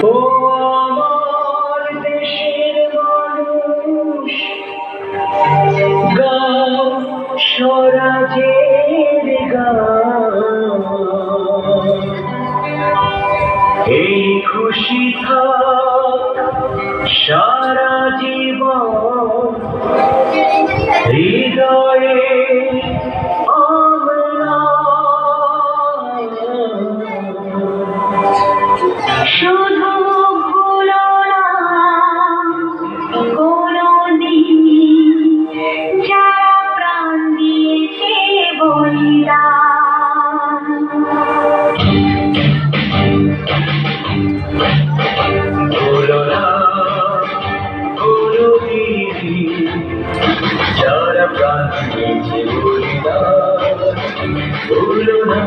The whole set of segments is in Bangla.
ও আমার দেশের মানুষ, গাও স্বরাজের গান, এই খুশি থাক সারা জীবন হৃদয়ে শুধু ভুলো না কোনদিন যারা প্রাণ দিয়েছে বলিদান। ভুলো না কোনদিন যারা প্রাণ দিয়েছে বলিদান। ভুলো না,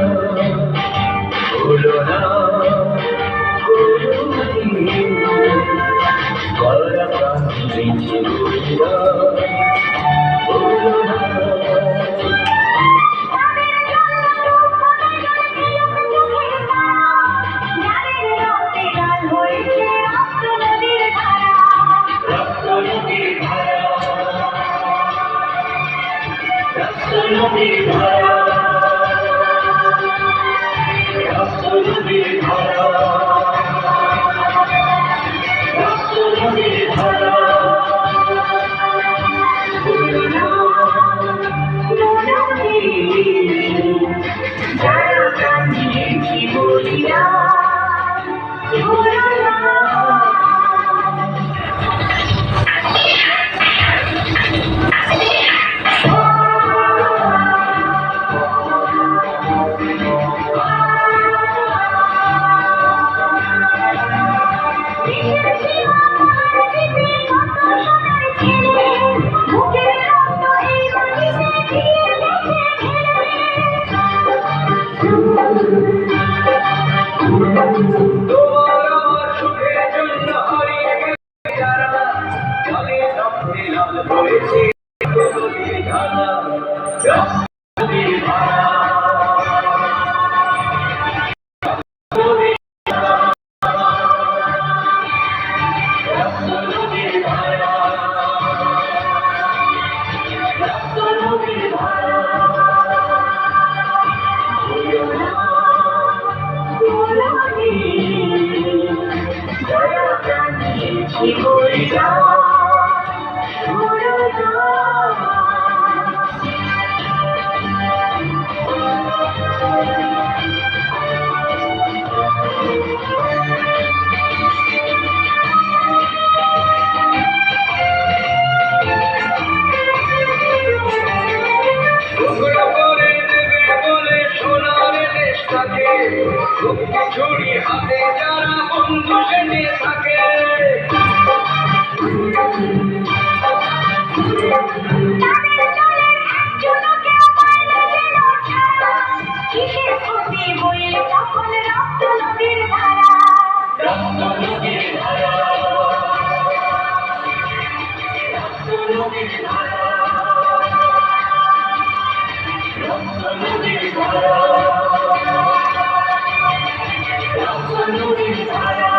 ভুলো না যারা প্রাণ দিয়েছে বলিদান। ভুলো না। ছুরি হাতে যারা বন্ধু সেজে থাকে, কিসের ক্ষতি বইলে তখন রক্ত নদীর ধারা, রক্ত নদীর ধারা, রক্ত নদীর ধারা, রক্ত নদীর ধারা।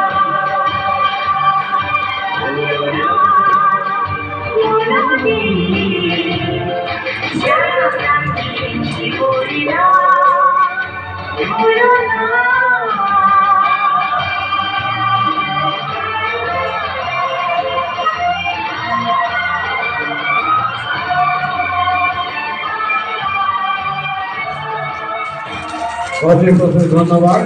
অশেষ অশেষ ধন্যবাদ।